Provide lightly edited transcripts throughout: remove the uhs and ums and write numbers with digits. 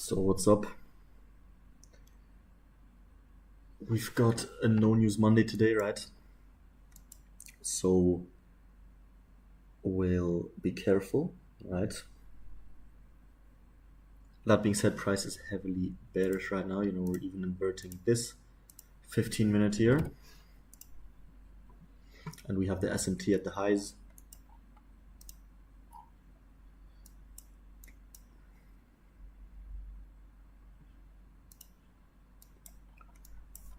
So what's up? We've got a no news Monday today, right? So we'll be careful, right? That being said, price is heavily bearish right now. We're even inverting this 15-minute here. And we have the S&T at the highs.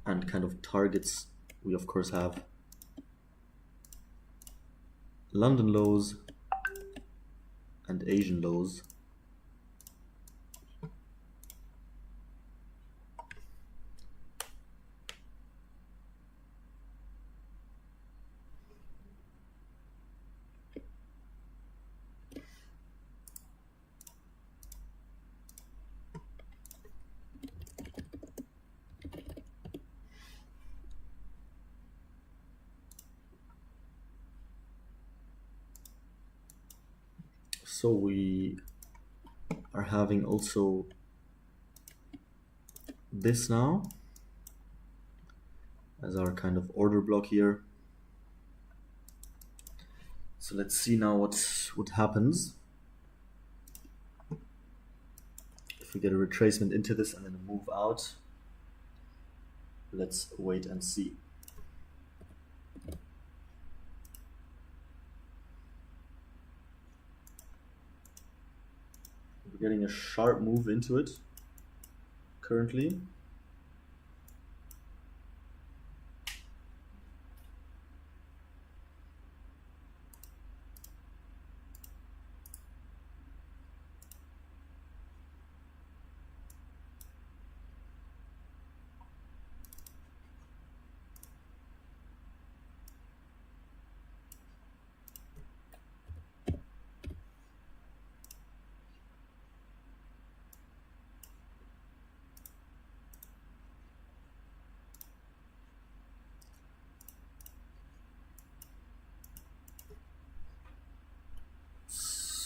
And kind of targets, we of course have London lows and Asian lows. So we are having also this now as our kind of order block here. So let's see now what happens if we get a retracement into this and then a move out. Let's wait and see. We're getting a sharp move into it currently.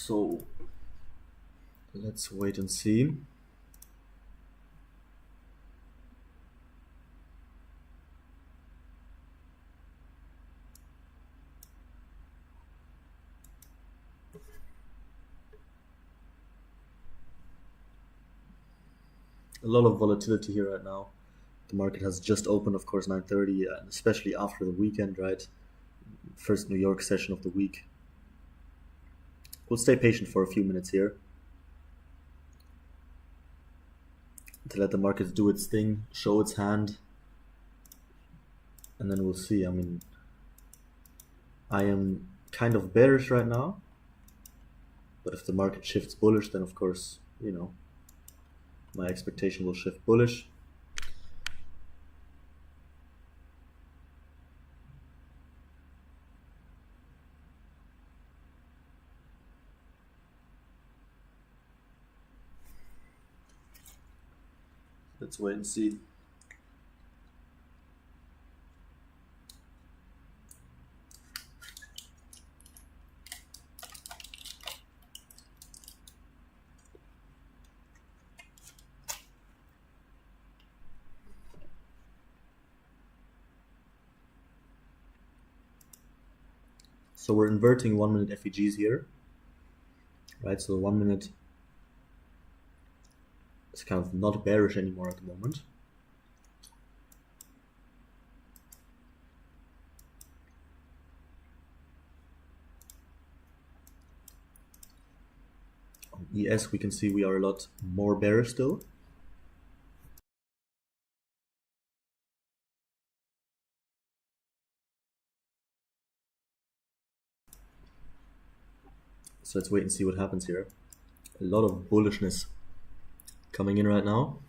So let's wait and see. A lot of volatility here right now. The market has just opened, of course, 9:30, and especially after the weekend, right? First New York session of the week. We'll stay patient for a few minutes here to let the market do its thing, show its hand, and then we'll see. I mean, I am kind of bearish right now, but if the market shifts bullish, then of course, my expectation will shift bullish. Let's wait and see. So we're inverting 1 minute FEGs here, right? So the 1 minute is kind of not bearish anymore at the moment. On ES, we can see we are a lot more bearish still. So let's wait and see what happens here. A lot of bullishness coming in right now.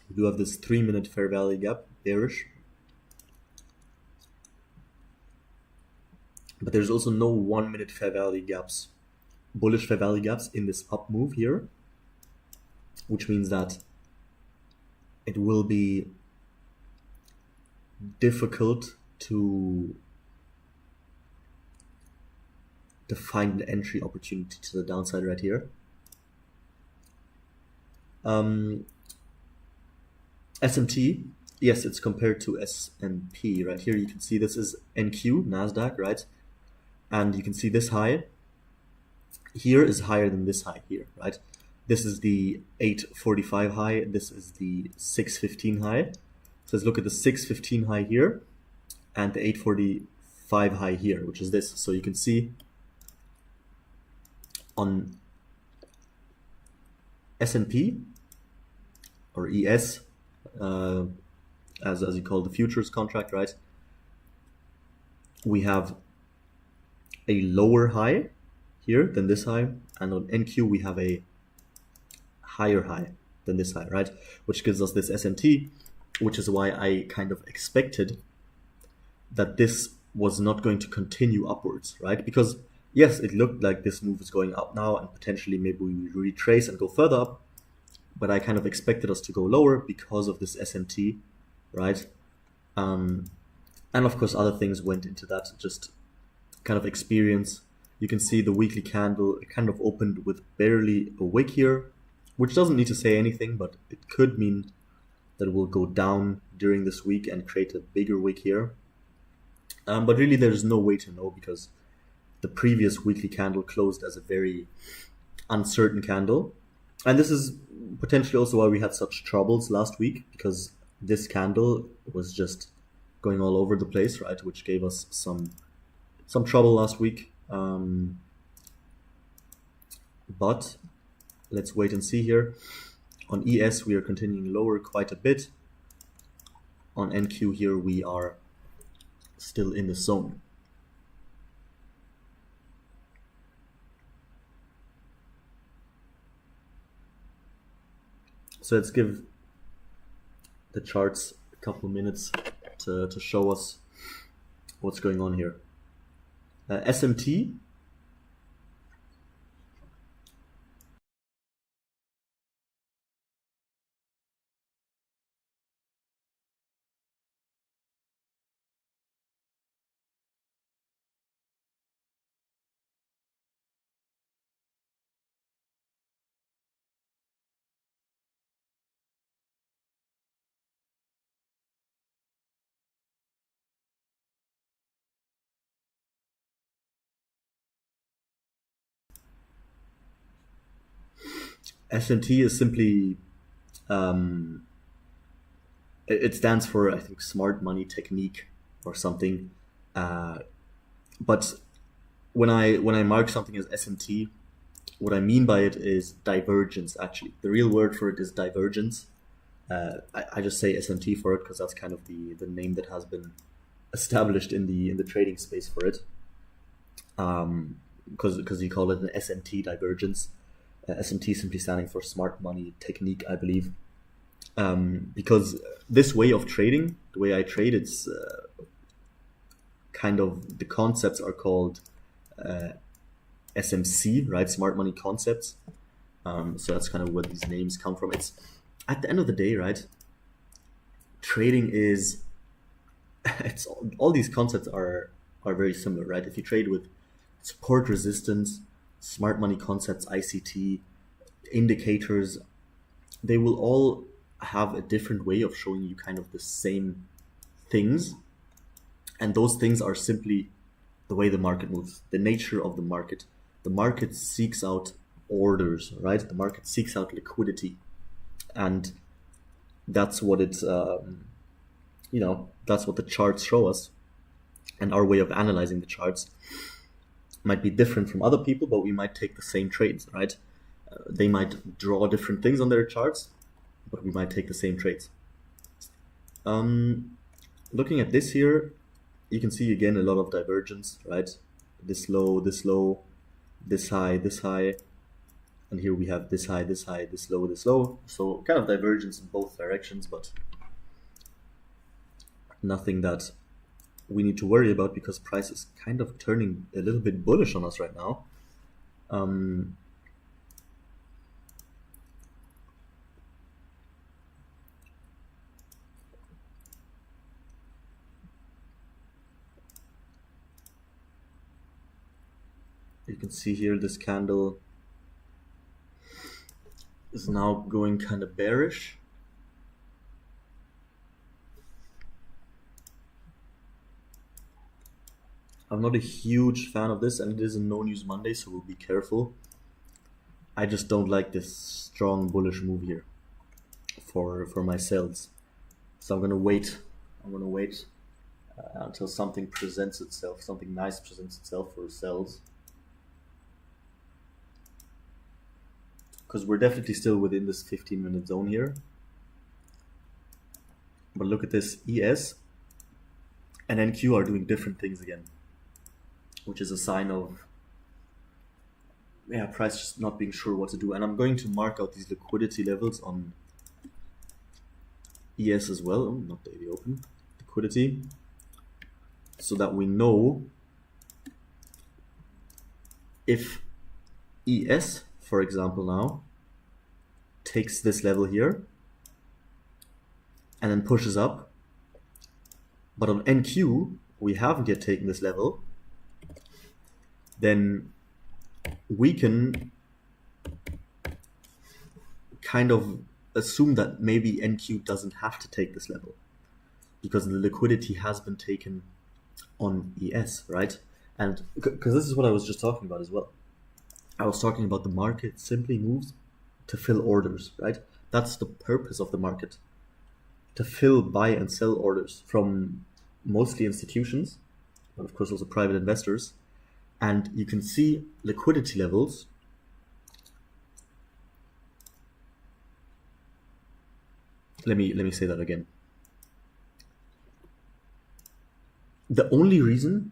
We do have this 3 minute fair value gap, bearish. But there's also no 1 minute fair value gaps, bullish fair value gaps in this up move here. which means that it will be difficult to find an entry opportunity to the downside right here. SMT, yes, it's compared to S&P. Right here you can see this is NQ, NASDAQ, right? And you can see this high here is higher than this high here, right? This is the 845 high, this is the 615 high. So let's look at the 615 high here and the 845 high here, which is this. So you can see on S&P or ES, as you call the futures contract, right? We have a lower high here than this high, and on NQ we have a higher high than this high, right? Which gives us this SMT, which is why I kind of expected that this was not going to continue upwards, right? Because yes, it looked like this move is going up now and potentially maybe we retrace and go further up, but I kind of expected us to go lower because of this SMT, right? And of course other things went into that, just kind of experience. You can see the weekly candle, it kind of opened with barely a wick here, which doesn't need to say anything, but it could mean that it will go down during this week and create a bigger wick here. But really there's no way to know because the previous weekly candle closed as a very uncertain candle. And this is potentially also why we had such troubles last week, because this candle was just going all over the place, right? Which gave us some trouble last week. But let's wait and see here. On ES we are continuing lower quite a bit. On NQ here we are still in the zone. So let's give the charts a couple minutes to show us what's going on here. SMT, SMT is simply it stands for, I think, smart money technique or something. But when I mark something as SMT, what I mean by it is divergence. Actually, the real word for it is divergence. I just say SMT for it because that's kind of the name that has been established in the trading space for it. Because you call it an SMT, divergence. SMT simply standing for smart money technique, I believe. Because this way of trading, the way I trade, it's kind of, the concepts are called SMC, right? Smart money concepts. So that's kind of where these names come from. It's at the end of the day, right? Trading is, it's all these concepts are very similar, right? If you trade with support, resistance, smart money concepts, ICT, indicators, they will all have a different way of showing you kind of the same things. And those things are simply the way the market moves, the nature of the market. The market seeks out orders, right? The market seeks out liquidity. And that's what it's, that's what the charts show us. And our way of analyzing the charts might be different from other people, but we might take the same trades, right? They might draw different things on their charts, but we might take the same trades. Looking at this here, you can see again a lot of divergence, right? This low, this high, and here we have this high, this low. So kind of divergence in both directions, but nothing that we need to worry about because price is kind of turning a little bit bullish on us right now. You can see here this candle is now going kind of bearish. I'm not a huge fan of this, and it is a no news Monday, so we'll be careful. I just don't like this strong bullish move here for my sales. So I'm gonna wait. Until something presents itself, something nice presents itself for sells. Because we're definitely still within this 15-minute zone here. But look at this, ES and NQ are doing different things again, which is a sign of price just not being sure what to do. And I'm going to mark out these liquidity levels on ES as well. Oh, not daily open, liquidity, so that we know if ES, for example, now takes this level here and then pushes up, but on NQ we haven't yet taken this level, then we can kind of assume that maybe NQ doesn't have to take this level because the liquidity has been taken on ES, right? And because this is what I was just talking about as well. I was talking about the market simply moves to fill orders, right? That's the purpose of the market, to fill buy and sell orders from mostly institutions, but of course also private investors. And you can see liquidity levels let me say that again. The only reason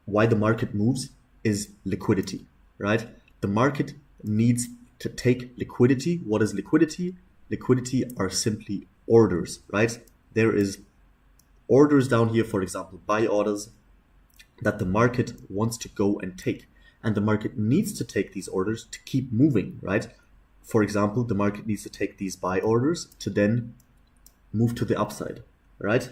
why the market moves is liquidity, right? The market needs to take liquidity. What is liquidity? Liquidity are simply orders, right? There is orders down here, for example, buy orders that the market wants to go and take. And the market needs to take these orders to keep moving, right? For example, the market needs to take these buy orders to then move to the upside, right?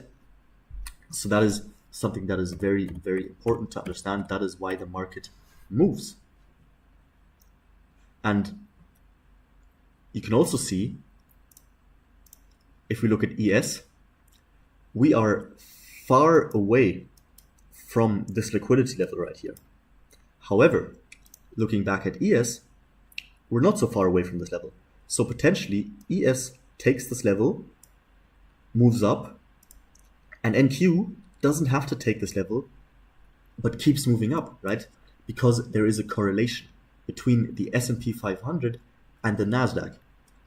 So that is something that is very, very important to understand. That is why the market moves. And you can also see, if we look at ES, we are far away from this liquidity level right here. However, looking back at ES, we're not so far away from this level. So potentially ES takes this level, moves up, and NQ doesn't have to take this level, but keeps moving up, right? Because there is a correlation between the S&P 500 and the NASDAQ.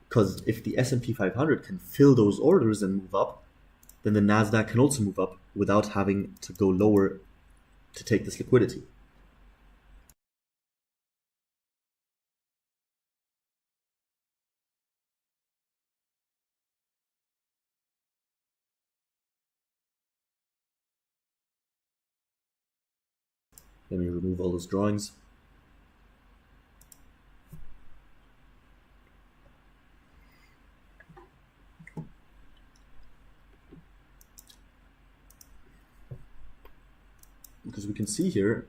Because if the S&P 500 can fill those orders and move up, then the NASDAQ can also move up without having to go lower to take this liquidity. Let me remove all those drawings. Because we can see here,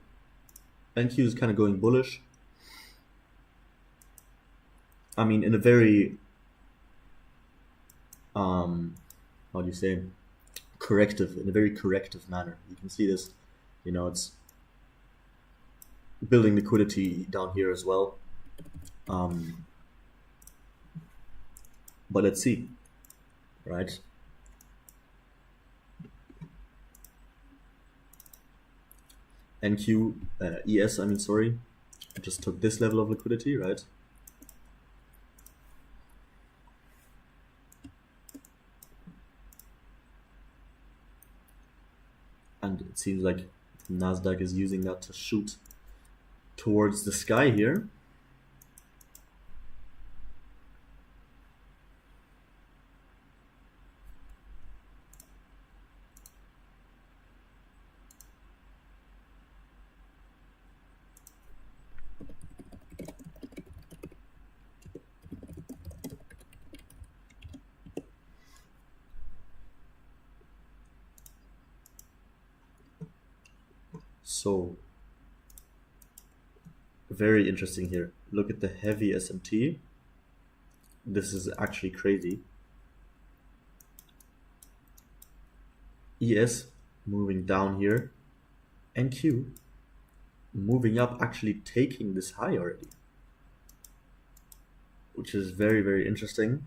NQ is kind of going bullish. I mean, in a very, how do you say, corrective, in a very corrective manner. You can see this, it's building liquidity down here as well. But let's see, right? NQ, ES, I just took this level of liquidity, right? And it seems like NASDAQ is using that to shoot towards the sky here. So Very interesting here. Look at the heavy SMT. This is actually crazy. ES moving down here. NQ moving up, actually taking this high already, which is very, very interesting.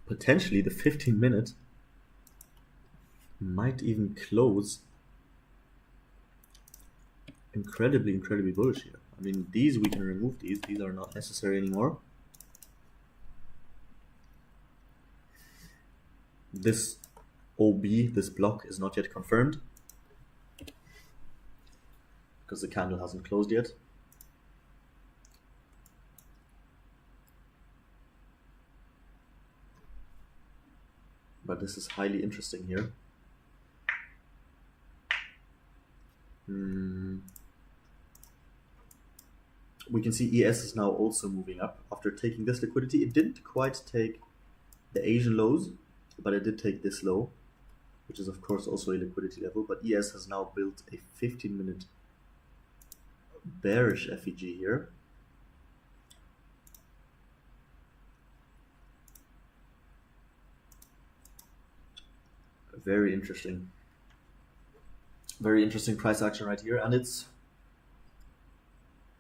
Potentially the 15-minute might even close incredibly bullish here. I mean, these we can remove, these are not necessary anymore. This OB, this block, is not yet confirmed because the candle hasn't closed yet. But this is highly interesting here. We can see ES is now also moving up after taking this liquidity. It didn't quite take the Asian lows, but it did take this low, which is of course also a liquidity level. But ES has now built a 15-minute bearish FEG here. Very interesting. Very interesting price action right here. And it's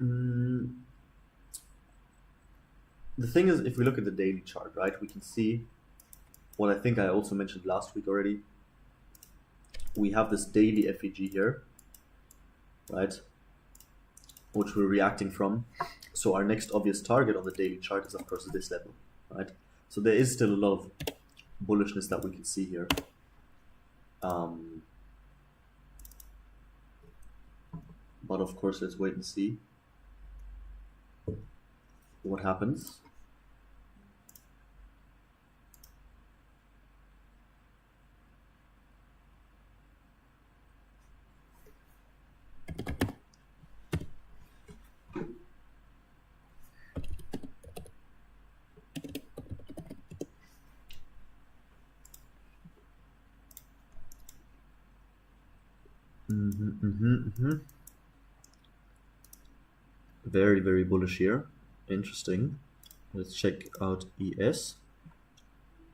the thing is, if we look at the daily chart, right, we can see what I think I also mentioned last week already. We have this daily FEG here, right, which we're reacting from. So our next obvious target on the daily chart is of course this level, right? So there is still a lot of bullishness that we can see here. But of course, let's wait and see what happens. Very, very bullish here. Interesting. Let's check out ES.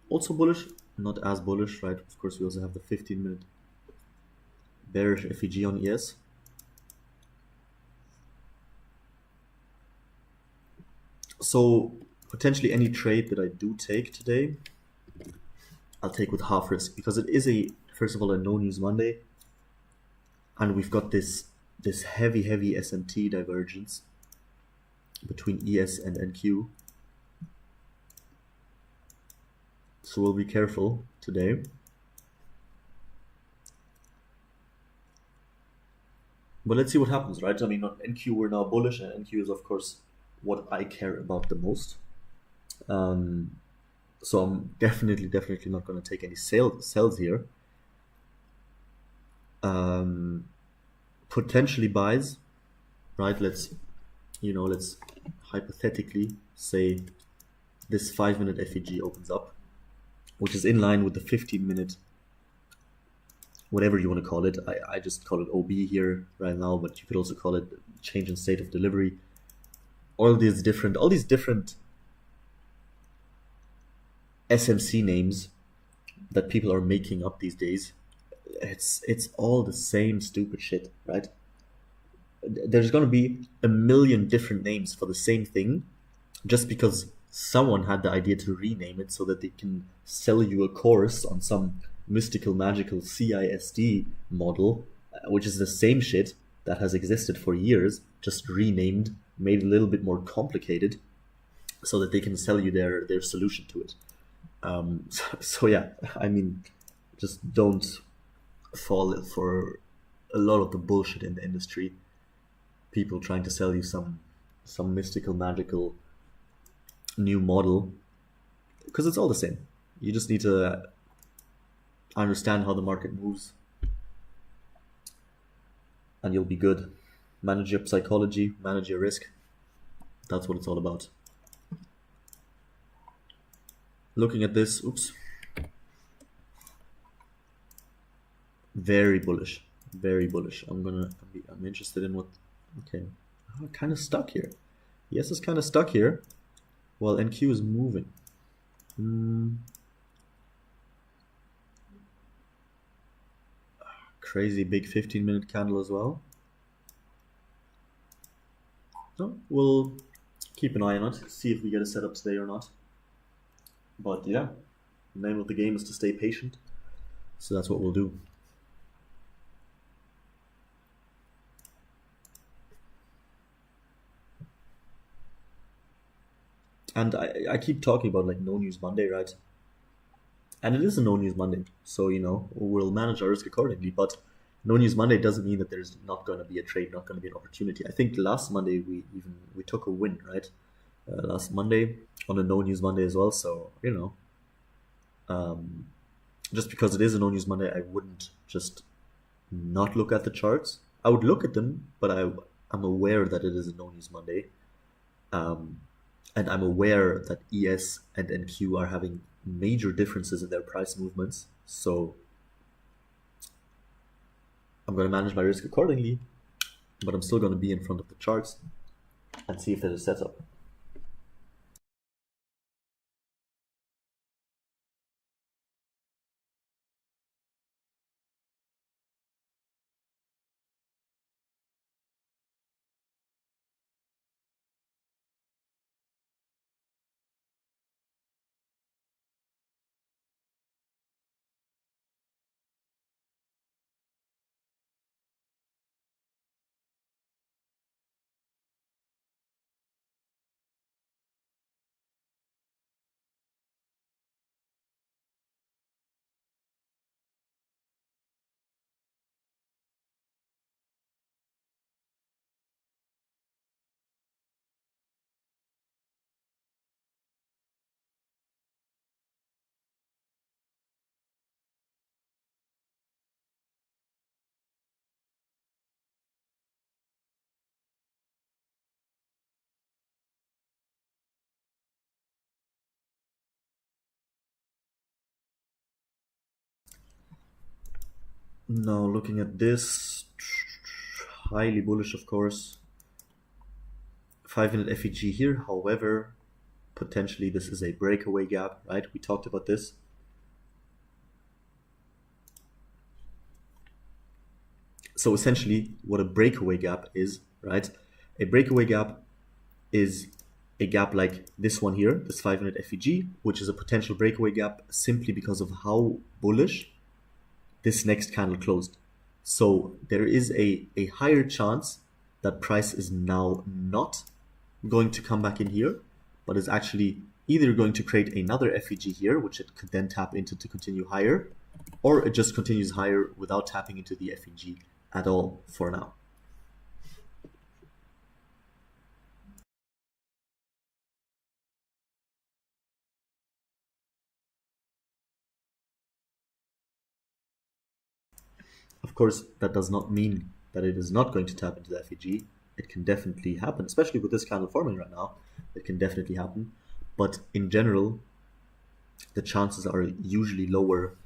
Also bullish, not as bullish, right? Of course, we also have the 15-minute bearish FEG on ES. So potentially any trade that I do take today, I'll take with half risk, because it is first of all, a no news Monday, and we've got this heavy SMT divergence between ES and NQ. So we'll be careful today. But let's see what happens, right? I mean, on NQ we're now bullish, and NQ is of course what I care about the most. So I'm definitely not going to take any sells here. Potentially buys, right? Let's hypothetically say this 5-minute FEG opens up, which is in line with the 15-minute, whatever you want to call it. I just call it OB here right now, but you could also call it change in state of delivery. All these different SMC names that people are making up these days. It's all the same stupid shit, right? There's going to be a million different names for the same thing, just because someone had the idea to rename it so that they can sell you a course on some mystical, magical CISD model, which is the same shit that has existed for years, just renamed, made a little bit more complicated, so that they can sell you their solution to it. So yeah, I mean, just don't fall for a lot of the bullshit in the industry. People trying to sell you some mystical, magical new model, because it's all the same. You just need to understand how the market moves, and you'll be good. Manage your psychology, manage your risk. That's what it's all about. Looking at this, oops. Very bullish. Very bullish. I'm interested in what. Okay, kind of stuck here. ES is kind of stuck here, while NQ is moving. Crazy big 15-minute candle as well. No, we'll keep an eye on it, see if we get a setup today or not. But yeah, the name of the game is to stay patient, so that's what we'll do. And I keep talking about like no news Monday, right? And it is a no news Monday, so you know we'll manage our risk accordingly. But no news Monday doesn't mean that there's not going to be a trade, not going to be an opportunity. I think last Monday we took a win, right? Last Monday on a no news Monday as well. So you know, just because it is a no news Monday, I wouldn't just not look at the charts. I would look at them, but I'm aware that it is a no news Monday, um, and I'm aware that ES and NQ are having major differences in their price movements. So I'm going to manage my risk accordingly, but I'm still going to be in front of the charts and see if there's a setup. Now looking at this, highly bullish of course. 5-minute FEG here, however, potentially this is a breakaway gap, right? We talked about this. So essentially what a breakaway gap is, right? A breakaway gap is a gap like this one here, this 5-minute FEG, which is a potential breakaway gap simply because of how bullish this next candle closed. So there is a higher chance that price is now not going to come back in here, but is actually either going to create another FEG here, which it could then tap into to continue higher, or it just continues higher without tapping into the FEG at all for now. Of course, that does not mean that it is not going to tap into the FEG. It can definitely happen, especially with this candle forming right now. It can definitely happen. But in general, the chances are usually lower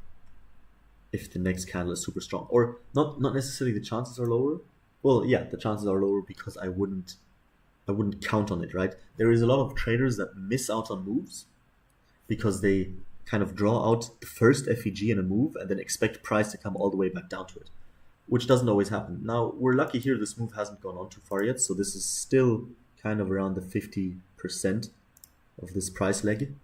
if the next candle is super strong. Or not necessarily the chances are lower. Well, yeah, the chances are lower because I wouldn't count on it, right? There is a lot of traders that miss out on moves because they kind of draw out the first FEG in a move and then expect price to come all the way back down to it, which doesn't always happen. Now, we're lucky here this move hasn't gone on too far yet, so this is still kind of around the 50% of this price leg.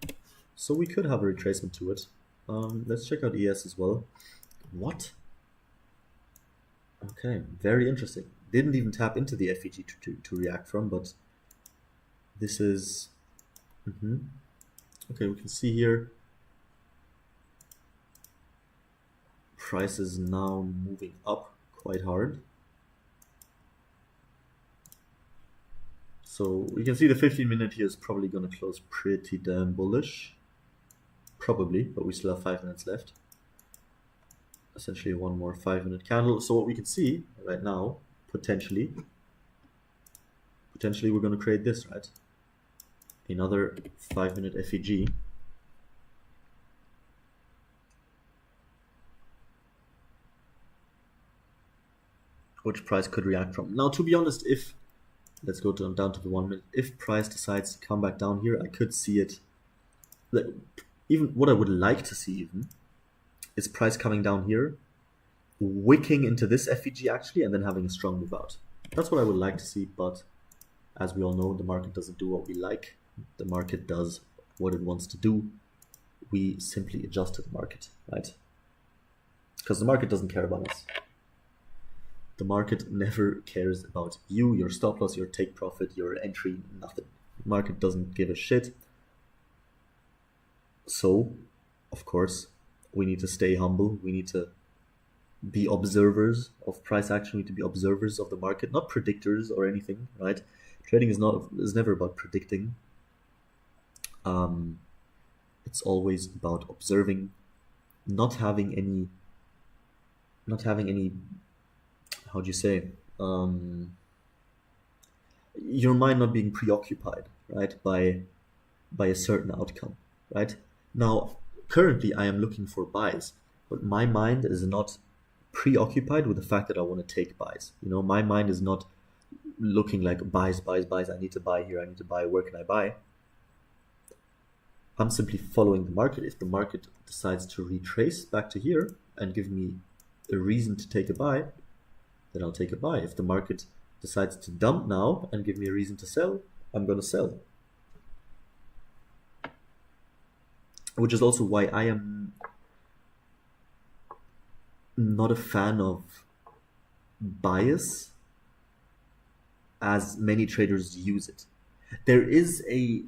So we could have a retracement to it. Let's check out ES as well. What? Okay, very interesting. Didn't even tap into the FEG to react from, but this is... Okay, we can see here price is now moving up quite hard. So we can see the 15-minute here is probably going to close pretty damn bullish. Probably, but we still have 5 minutes left. Essentially one more 5-minute candle. So what we can see right now, potentially we're going to create this, right? Another 5-minute FEG. which price could react from. Now, to be honest, if let's go down to the 1 minute. If price decides to come back down here, I could see it. Even what I would like to see even is price coming down here, wicking into this FEG actually, and then having a strong move out. That's what I would like to see, but as we all know, the market doesn't do what we like. The market does what it wants to do. We simply adjust to the market, right? Because the market doesn't care about us. The market never cares about you, your stop loss, your take profit, your entry, nothing. The market doesn't give a shit. So, of course, we need to stay humble. We need to be observers of price action. We need to be observers of the market, not predictors or anything, right? Trading is never about predicting. It's always about observing, not having any how do you say, your mind not being preoccupied, right, by a certain outcome, right? Now, currently I am looking for buys, but my mind is not preoccupied with the fact that I want to take buys. My mind is not looking like buys. I need to buy here. I need to buy. Where can I buy? I'm simply following the market. If the market decides to retrace back to here and give me a reason to take a buy, then I'll take a buy. If the market decides to dump now and give me a reason to sell, I'm going to sell. Which is also why I am not a fan of bias as many traders use it. There is a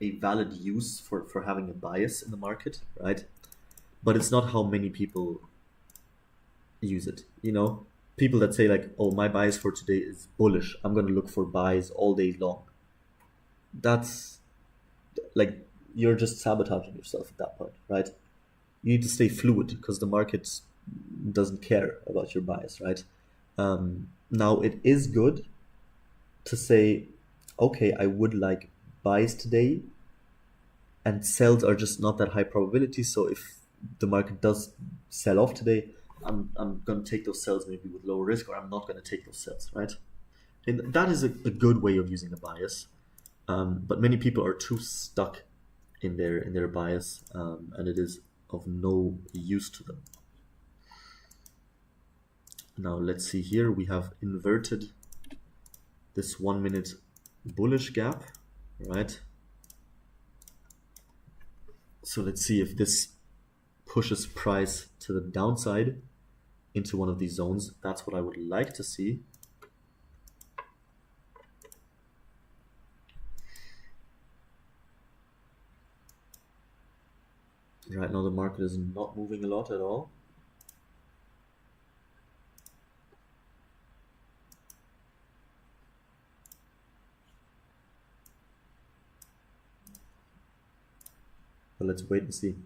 valid use for having a bias in the market, right? But it's not how many people use it. People that say like, oh, my bias for today is bullish, I'm going to look for buys all day long. That's like, you're just sabotaging yourself at that point, right? You need to stay fluid because the market doesn't care about your bias, right? Now, it is good to say, okay, I would like buys today, and sells are just not that high probability. So if the market does sell off today, I'm going to take those sells maybe with lower risk, or I'm not going to take those sells, right? And that is a good way of using a bias. But many people are too stuck in their bias, and it is of no use to them. Now let's see here. We have inverted this 1 minute bullish gap, right? So let's see if this pushes price to the downside into one of these zones. That's what I would like to see. Right now the market is not moving a lot at all. But let's wait and see.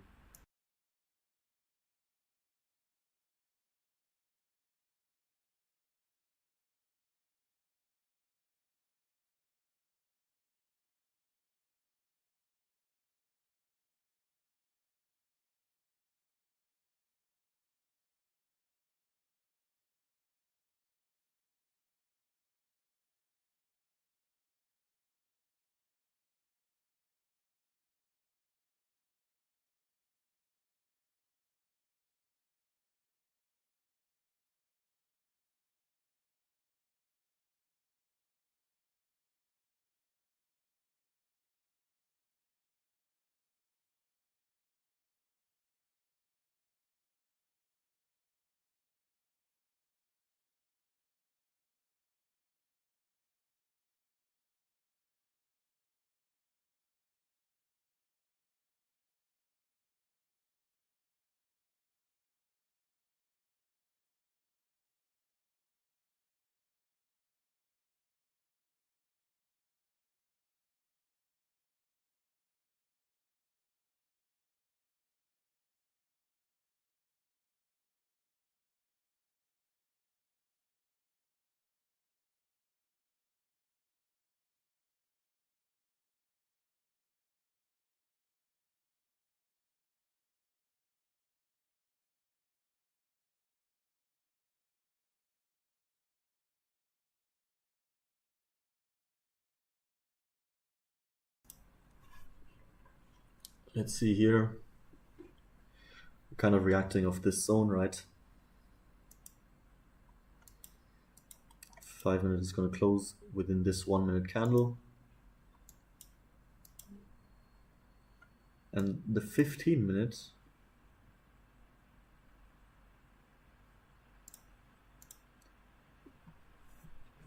Let's see here. We're kind of reacting off this zone, right? 5 minutes is going to close within this 1 minute candle. And the 15 minutes,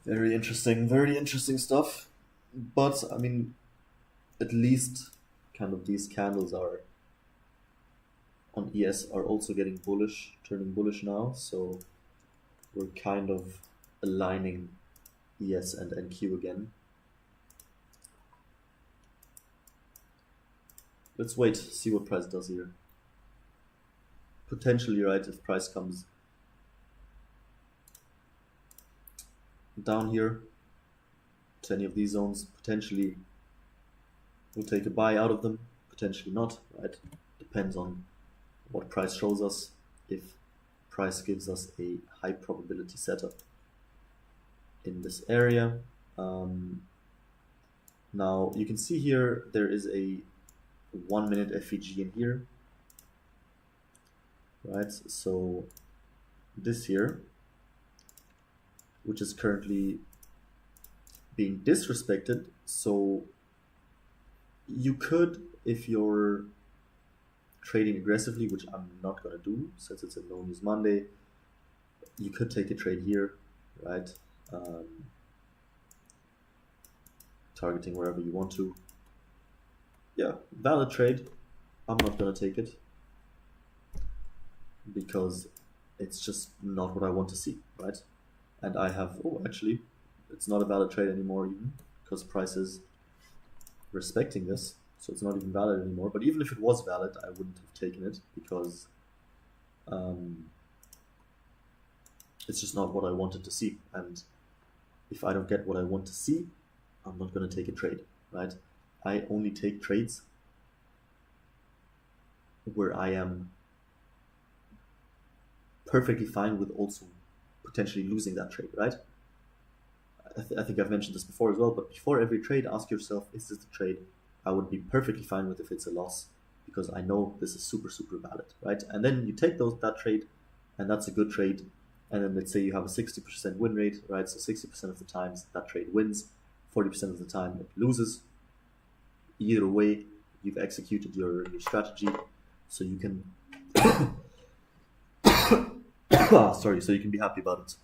very interesting stuff. But I mean, at least kind of these candles are on ES are also getting bullish, turning bullish now. So we're kind of aligning ES and NQ again. Let's wait, see what price does here. Potentially, right, if price comes down here to any of these zones, potentially we'll take a buy out of them, potentially not, right? Depends on what price shows us. If price gives us a high probability setup in this area. Now you can see here there is a 1 minute FEG in here, right? So this here, which is currently being disrespected. So you could, if you're trading aggressively, which I'm not going to do since it's a no news Monday, you could take a trade here, right? Targeting wherever you want to. Yeah, valid trade. I'm not going to take it because it's just not what I want to see, right? And I have, oh, actually, it's not a valid trade anymore even because price is respecting this. So it's not even valid anymore. But even if it was valid, I wouldn't have taken it because it's just not what I wanted to see. And if I don't get what I want to see, I'm not going to take a trade, right? I only take trades where I am perfectly fine with also potentially losing that trade, right? I think I've mentioned this before as well, but before every trade, ask yourself, is this a trade I would be perfectly fine with if it's a loss? Because I know this is super, super valid, right? And then you take that trade, and that's a good trade. And then let's say you have a 60% win rate, right? So 60% of the times that trade wins, 40% of the time it loses. Either way, you've executed your strategy, so you can sorry, so you can be happy about it.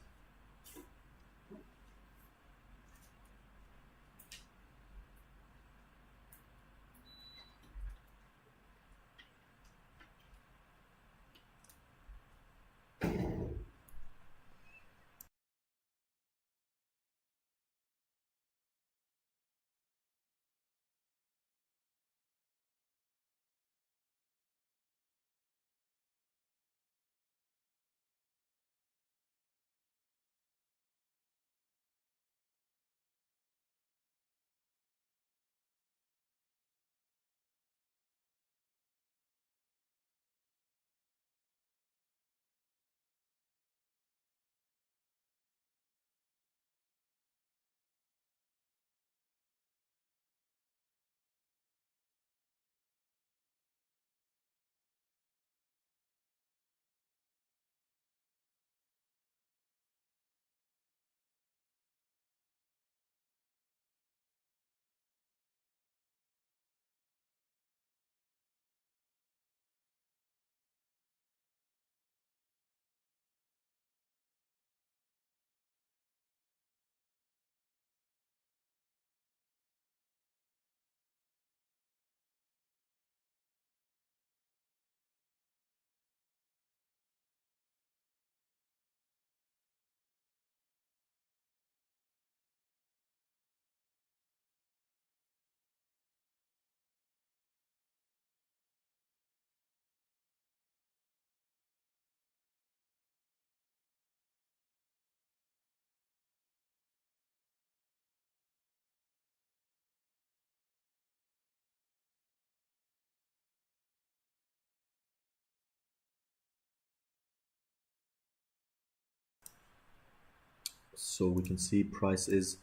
So we can see price is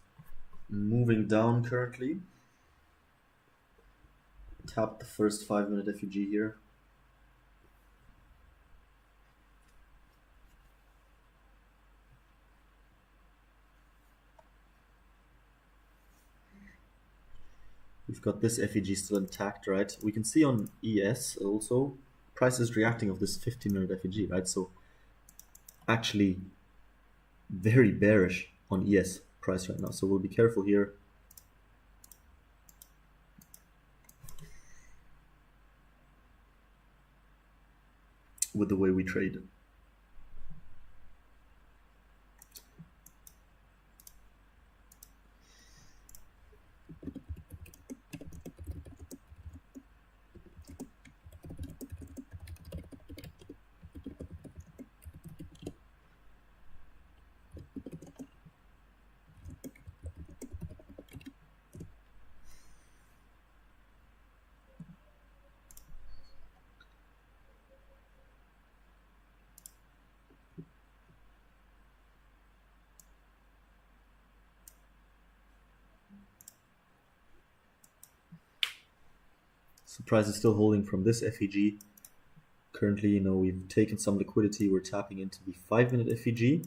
moving down currently. Tap the first 5-minute FEG here. We've got this FEG still intact, right? We can see on ES also, price is reacting of this 15-minute FEG, right? So actually very bearish on ES price right now. So we'll be careful here. With the way we trade. So price is still holding from this FEG. Currently, you know, we've taken some liquidity. We're tapping into the 5-minute FEG.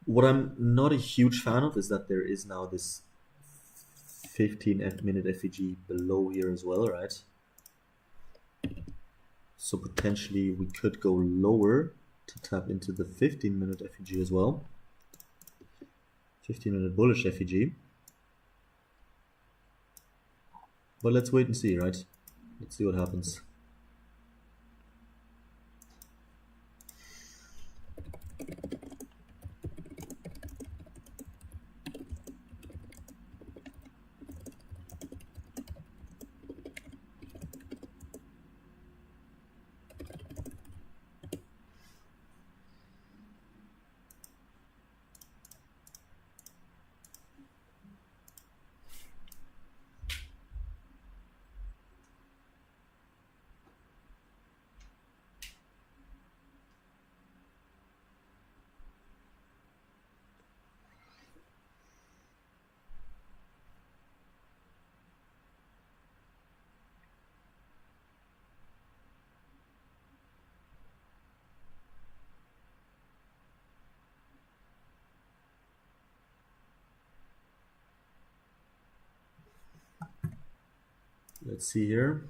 What I'm not a huge fan of is that there is now this 15-minute FEG below here as well, right? So potentially we could go lower to tap into the 15-minute FEG as well. 15-minute bullish FEG. But let's wait and see, right? Let's see what happens. Let's see here.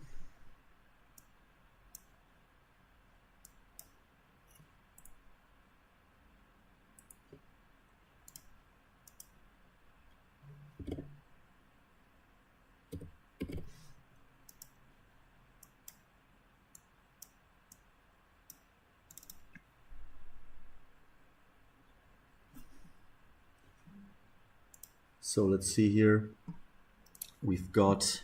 So let's see here. We've got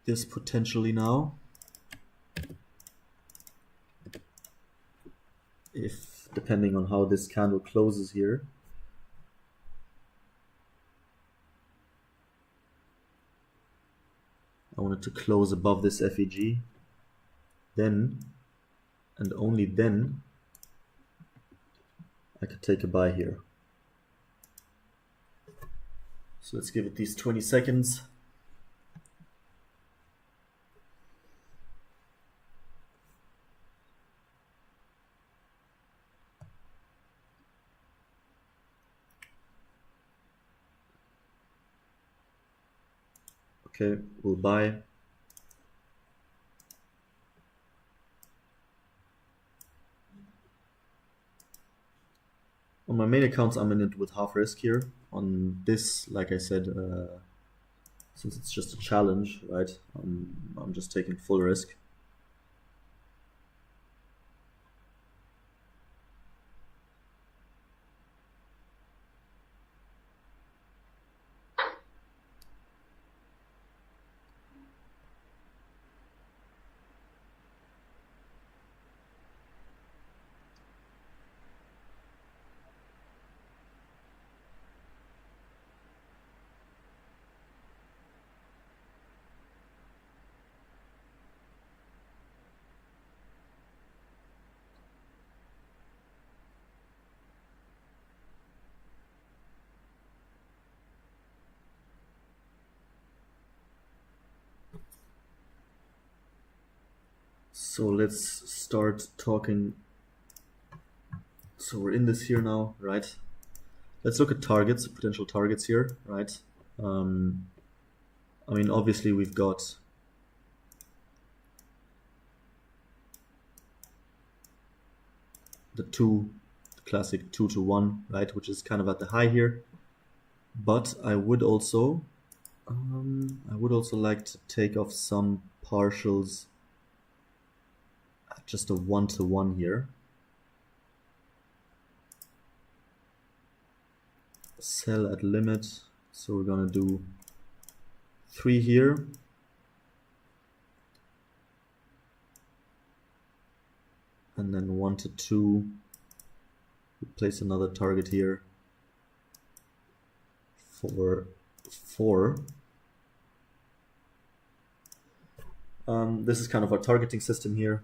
this potentially now. If depending on how this candle closes here. I want it to close above this FEG. Then, and only then, I could take a buy here. So let's give it these 20 seconds. Okay, we'll buy. On my main accounts, I'm in it with half risk here. On this, like I said, since it's just a challenge, right? I'm just taking full risk. So let's start talking. So we're in this here now, right? Let's look at targets, potential targets here, right? I mean, obviously we've got the classic 2 to 1, right? Which is kind of at the high here. But I would also like to take off some partials at just a 1 to 1 here. Sell at limit. So we're gonna do 3 here. And then 1 to 2. Place another target here for 4. This is kind of our targeting system here.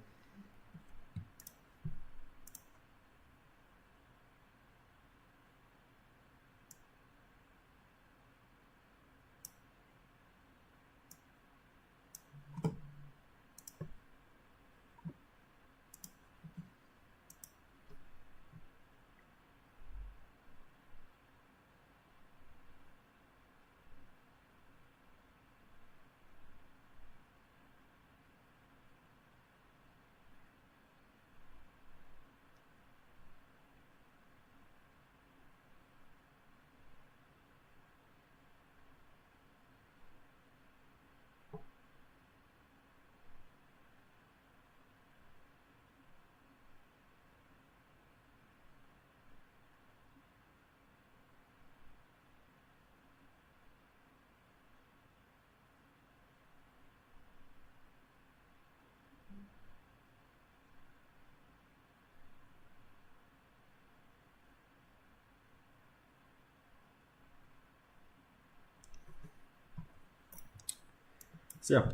So yeah,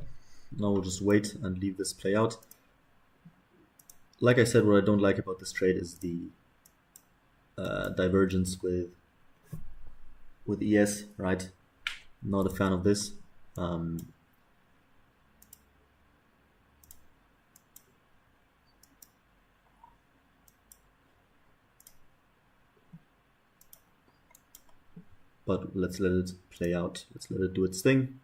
now we'll just wait and leave this play out. Like I said, what I don't like about this trade is the divergence with ES, right? Not a fan of this. But let's let it play out. Let's let it do its thing.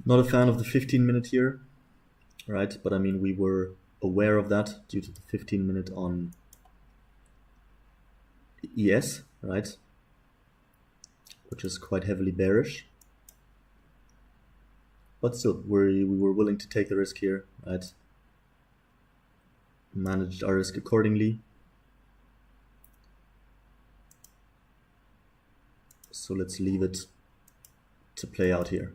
Not a fan of the 15-minute here, right? But I mean, we were aware of that due to the 15-minute on ES, right? Which is quite heavily bearish. But still, we were willing to take the risk here, right? Managed our risk accordingly. So let's leave it to play out here.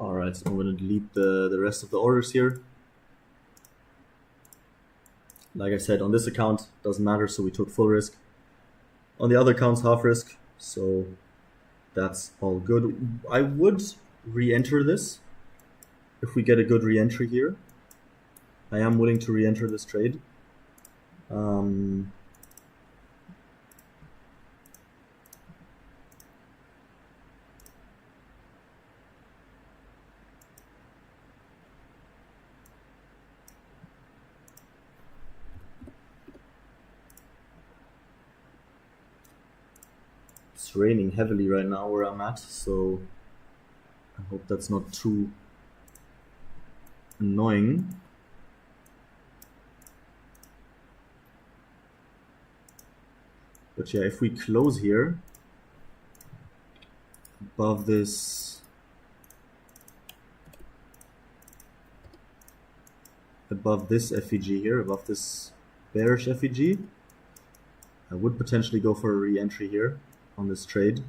All right, so I'm going to delete the rest of the orders here. Like I said, on this account, doesn't matter, so we took full risk. On the other accounts, half risk, so that's all good. I would re-enter this if we get a good re-entry here. I am willing to re-enter this trade. It's raining heavily right now where I'm at, so I hope that's not too annoying. But yeah, if we close here above this FEG here, above this bearish FEG, I would potentially go for a re-entry here on this trade.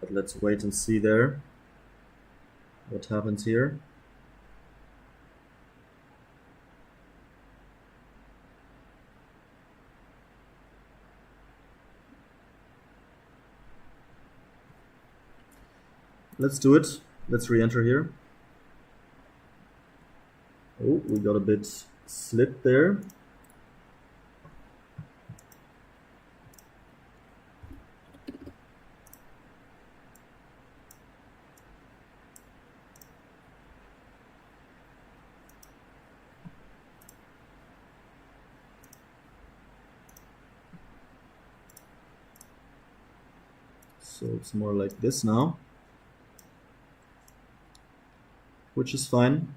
But let's wait and see there what happens here. Let's do it. Let's re-enter here. Oh, we got a bit slipped there. So it's more like this now, which is fine.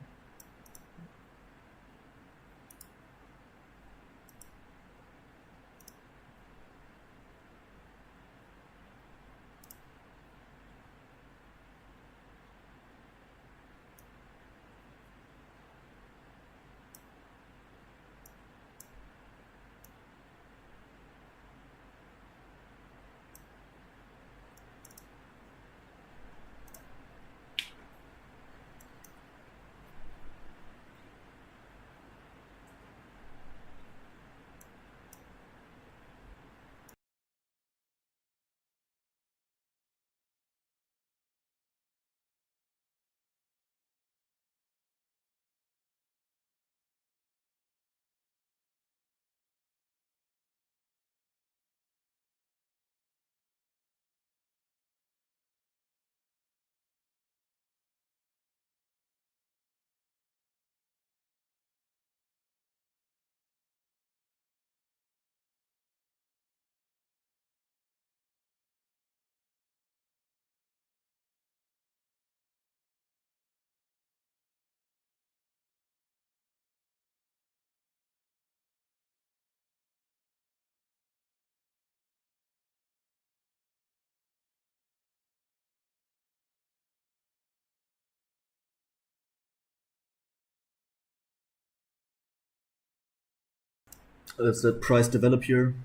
Let's let price develop here.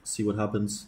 See what happens.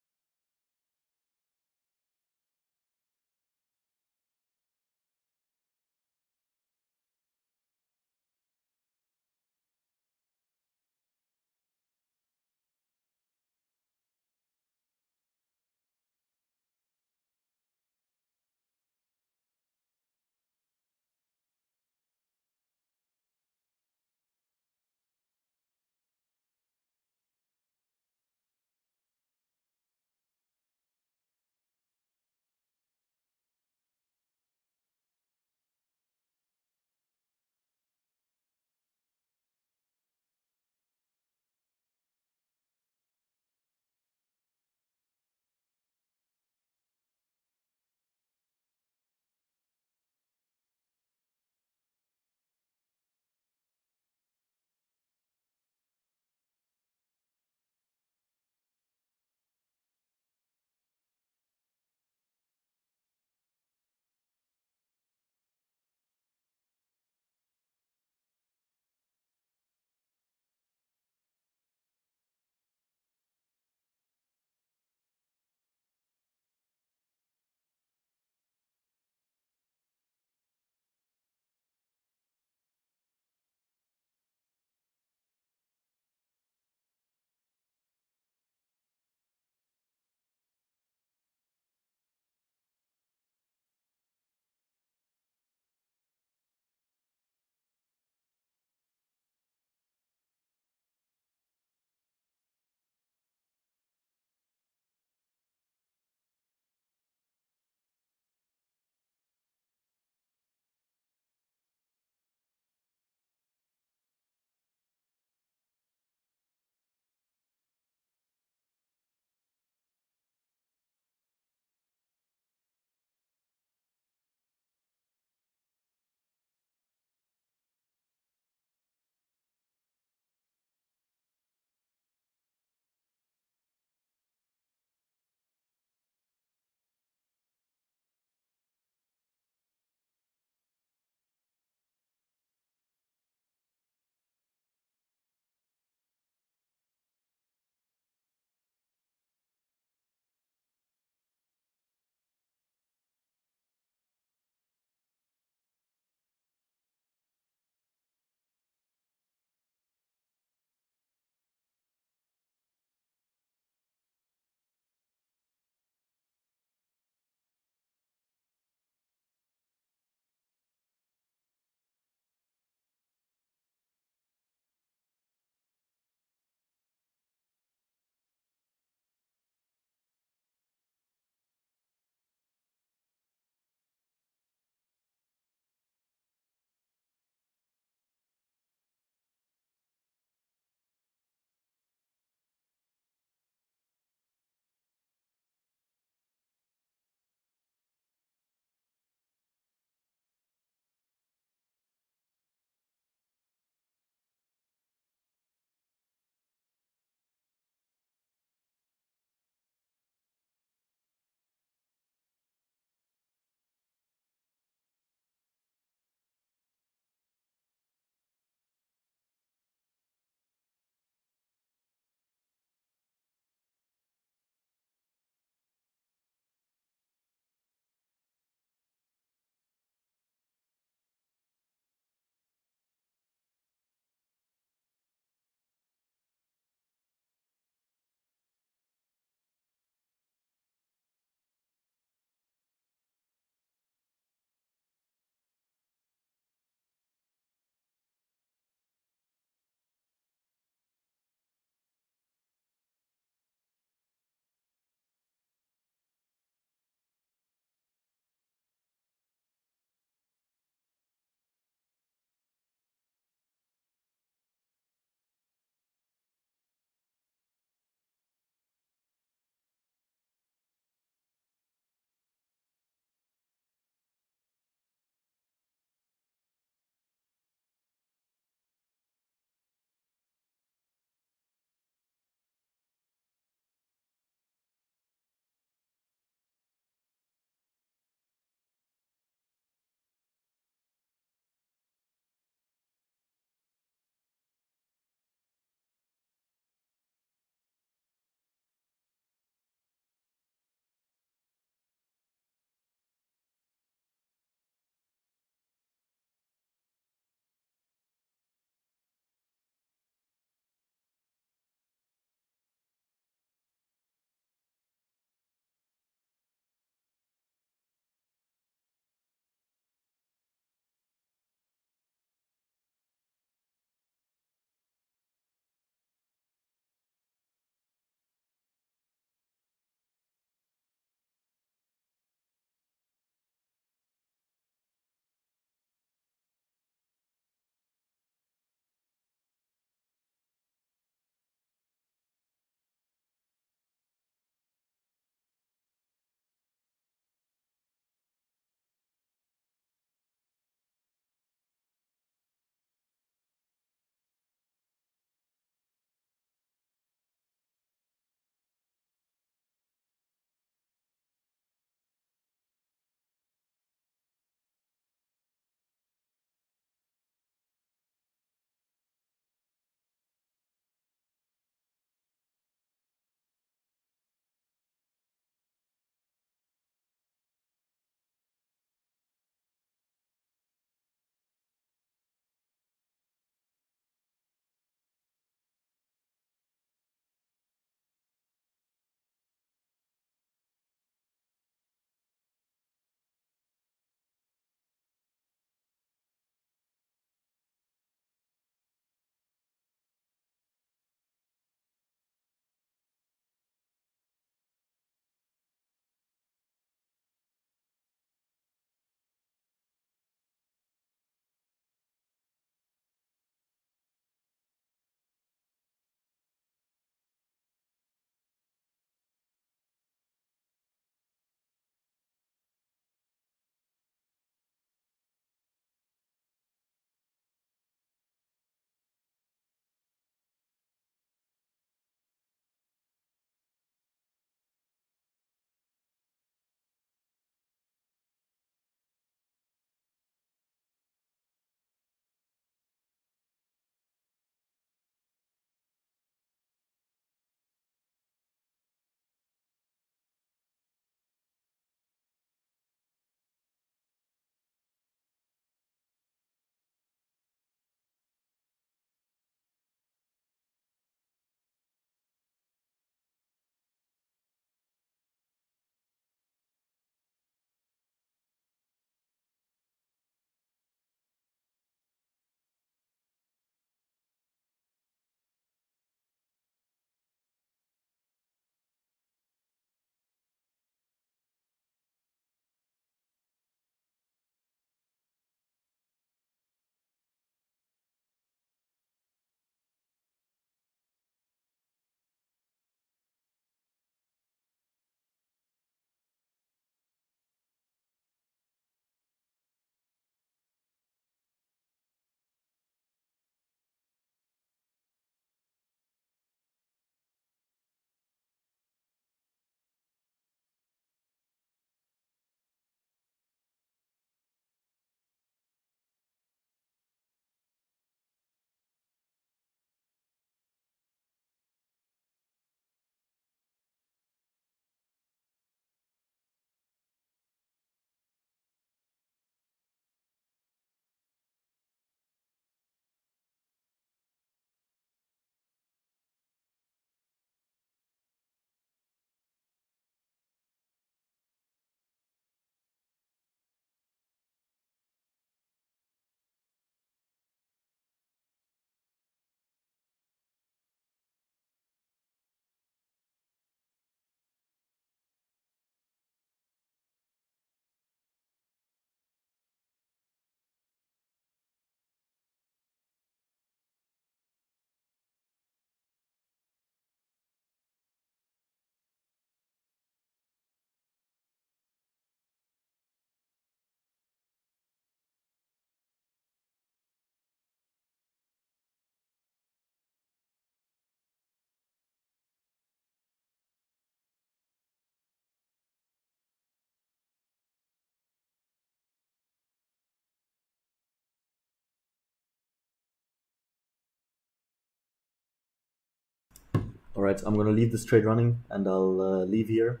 right, I'm gonna leave this trade running, and I'll leave here,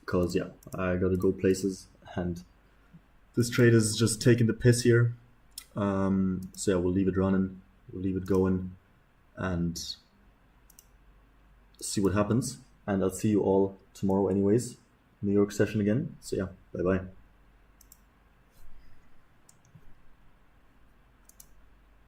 because yeah, I gotta go places, and this trade is just taking the piss here. So yeah, we'll leave it running, we'll leave it going, and see what happens. And I'll see you all tomorrow anyways, New York session again. So yeah, bye bye.